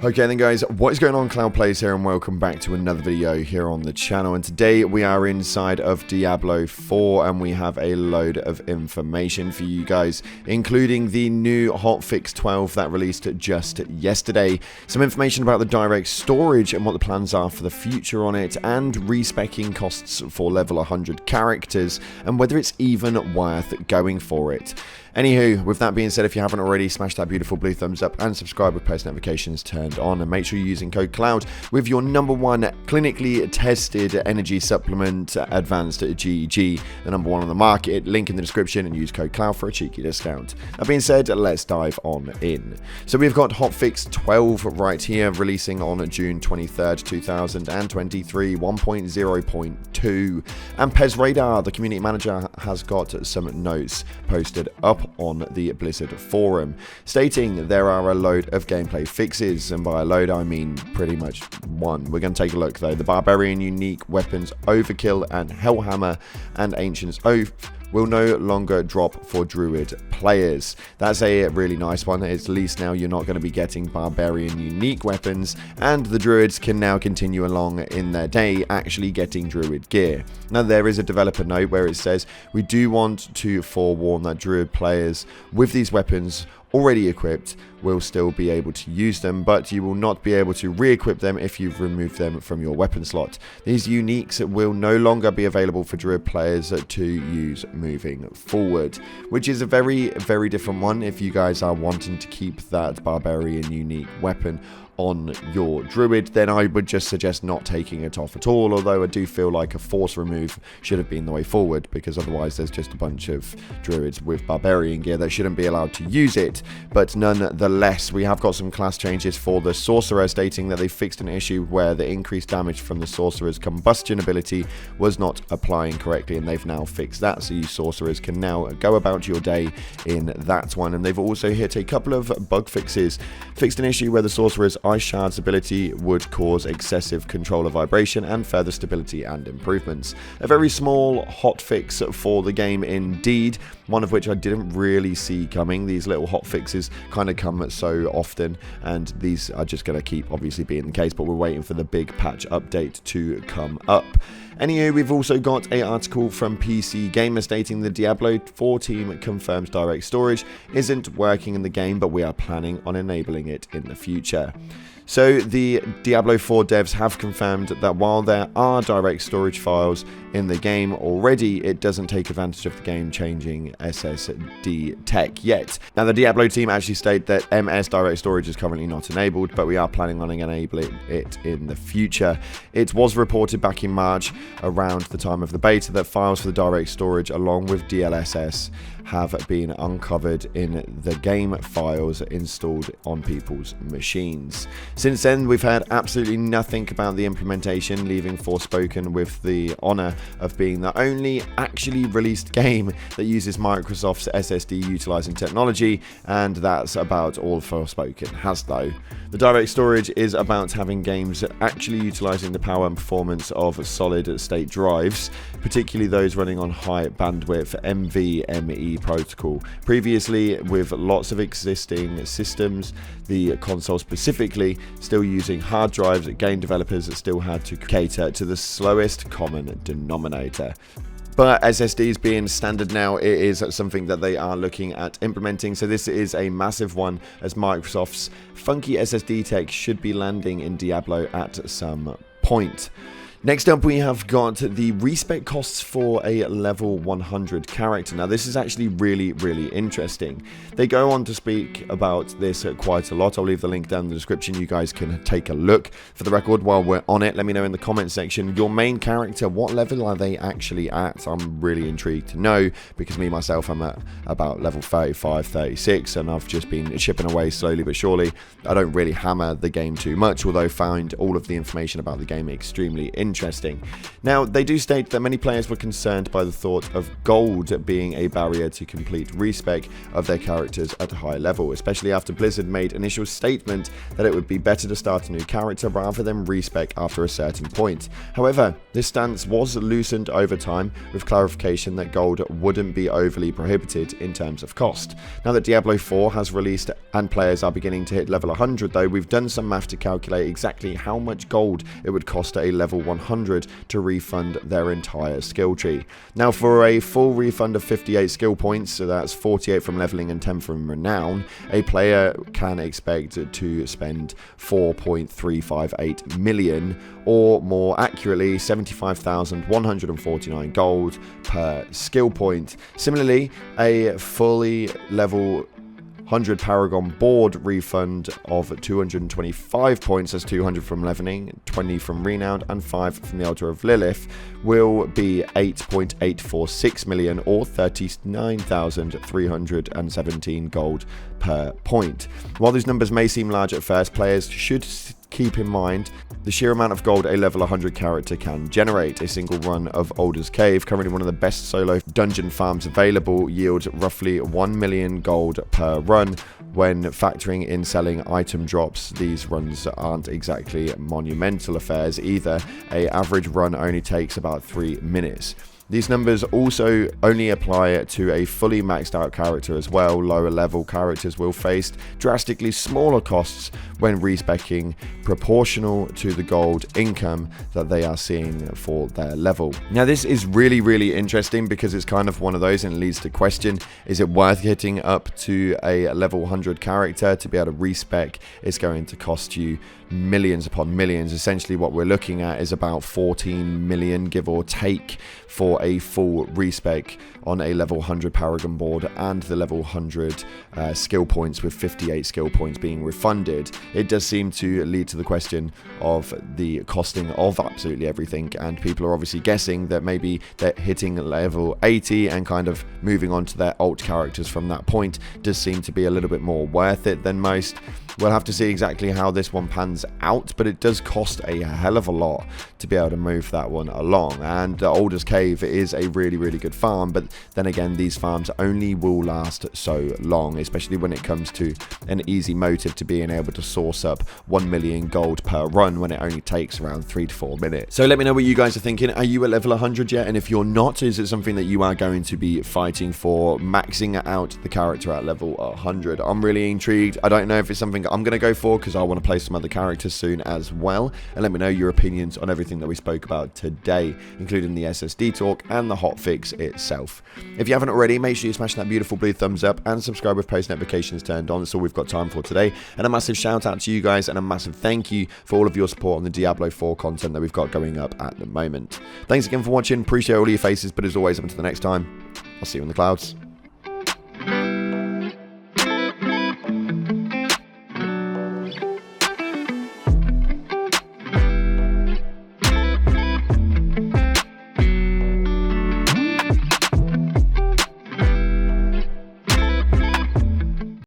Okay then guys, what is going on? Cloud Plays here and welcome back to another video here on the channel, and today we are inside of Diablo 4 and we have a load of information for you guys, including the new hotfix 12 that released just yesterday, some information about the direct storage and what the plans are for the future on it, and respecking costs for level 100 characters and whether it's even worth going for it. Anywho, with that being said, if you haven't already, smash that beautiful blue thumbs up and subscribe with post notifications turned on, and make sure you're using code CLOUD with your #1 clinically tested energy supplement, Advanced GEG, the #1 on the market. Link in the description and use code CLOUD for a cheeky discount. That being said, let's dive on in. So we've got hotfix 12 right here, releasing on June 23rd, 2023, 1.0.2, and Pez Radar, the community manager, has got some notes posted up on the Blizzard forum, stating there are a load of gameplay fixes, and by a load I mean pretty much one. We're going to take a look though. The Barbarian unique weapons Overkill and Hellhammer and Ancient's Oath will no longer drop for Druid players. That's a really nice one. At least now you're not going to be getting Barbarian unique weapons, and the Druids can now continue along in their day actually getting Druid gear. Now there is a developer note where it says, we do want to forewarn that Druid players with these weapons already equipped will still be able to use them, but you will not be able to re-equip them if you've removed them from your weapon slot. These uniques will no longer be available for Druid players to use moving forward, which is a very different one if you guys are wanting to keep that Barbarian unique weapon on your Druid. Then I would just suggest not taking it off at all, although I do feel like a force remove should have been the way forward, because otherwise there's just a bunch of Druids with Barbarian gear that shouldn't be allowed to use it. But nonetheless, we have got some class changes for the Sorcerer, stating that they fixed an issue where the increased damage from the Sorcerer's combustion ability was not applying correctly, and they've now fixed that, so you Sorcerers can now go about your day in that one. And they've also hit a couple of bug fixes, fixed an issue where the Sorcerer's Ice Shard's ability would cause excessive controller vibration and further stability and improvements. A very small hotfix for the game indeed, one of which I didn't really see coming. These little hotfixes kind of come so often, and these are just going to keep obviously being the case, but we're waiting for the big patch update to come up. Anyway, we've also got an article from PC Gamer stating the Diablo 4 team confirms direct storage isn't working in the game, but we are planning on enabling it in the future. So the Diablo 4 devs have confirmed that while there are direct storage files in the game already, it doesn't take advantage of the game-changing SSD tech yet. Now the Diablo team actually state that MS direct storage is currently not enabled, but we are planning on enabling it in the future. It was reported back in March, around the time of the beta, that files for the direct storage along with DLSS have been uncovered in the game files installed on people's machines. Since then, we've heard absolutely nothing about the implementation, leaving Forspoken with the honor of being the only actually released game that uses Microsoft's SSD utilizing technology, and that's about all Forspoken has though. The direct storage is about having games actually utilizing the power and performance of solid state drives, particularly those running on high bandwidth NVMe protocol. Previously, with lots of existing systems, the console specifically, still using hard drives, game developers still had to cater to the slowest common denominator. But SSDs being standard now, it is something that they are looking at implementing. So this is a massive one, as Microsoft's funky SSD tech should be landing in Diablo at some point. Next up, we have got the respec costs for a level 100 character. Now, this is actually really interesting. They go on to speak about this quite a lot. I'll leave the link down in the description. You guys can take a look. For the record, while we're on it, let me know in the comment section, your main character, what level are they actually at? I'm really intrigued to know, because me, myself, I'm at about level 35, 36, and I've just been chipping away slowly but surely. I don't really hammer the game too much, although I find all of the information about the game extremely interesting. interesting. Now, they do state that many players were concerned by the thought of gold being a barrier to complete respec of their characters at a high level, especially after Blizzard made initial statement that it would be better to start a new character rather than respec after a certain point. However, this stance was loosened over time with clarification that gold wouldn't be overly prohibited in terms of cost. Now that Diablo 4 has released and players are beginning to hit level 100 though, we've done some math to calculate exactly how much gold it would cost a level 100 to refund their entire skill tree. Now for a full refund of 58 skill points, so that's 48 from leveling and 10 from renown, a player can expect to spend 4.358 million, or more accurately 75,149 gold per skill point. Similarly, a fully level 100 Paragon board refund of 225 points, as 200 from leveling, 20 from renown, and 5 from the Altar of Lilith, will be 8.846 million, or 39,317 gold per point. While these numbers may seem large at first, players should keep in mind the sheer amount of gold a level 100 character can generate. A single run of Alder's Cave, currently one of the best solo dungeon farms available, yields roughly 1 million gold per run. When factoring in selling item drops, these runs aren't exactly monumental affairs either. An average run only takes about 3 minutes. These numbers also only apply to a fully maxed out character as well. Lower level characters will face drastically smaller costs when respecing, proportional to the gold income that they are seeing for their level. Now this is really interesting because it's kind of one of those, and it leads to question, is it worth hitting up to a level 100 character to be able to respec? It's going to cost you millions upon millions. Essentially what we're looking at is about 14 million, give or take, for a full respec on a level 100 Paragon board and the level 100 skill points, with 58 skill points being refunded. It does seem to lead to the question of the costing of absolutely everything, and people are obviously guessing that maybe they're hitting level 80 and kind of moving on to their alt characters from that point does seem to be a little bit more worth it than most. We'll have to see exactly how this one pans out, but it does cost a hell of a lot to be able to move that one along. And Alder's Cave is a really good farm, but then again, these farms only will last so long, especially when it comes to an easy motive to being able to source up 1 million gold per run when it only takes around 3 to 4 minutes. So let me know what you guys are thinking. Are you at level 100 yet? And if you're not, is it something that you are going to be fighting for, maxing out the character at level 100? I'm really intrigued. I don't know if it's something I'm going to go for because I want to play some other characters soon as well. And let me know your opinions on everything that we spoke about today, including the SSD talk and the hotfix itself. If you haven't already, make sure you smash that beautiful blue thumbs up and subscribe with post notifications turned on. That's all we've got time for today. And a massive shout out to you guys and a massive thank you for all of your support on the Diablo 4 content that we've got going up at the moment. Thanks again for watching. Appreciate all of your faces, but as always, until the next time, I'll see you in the clouds.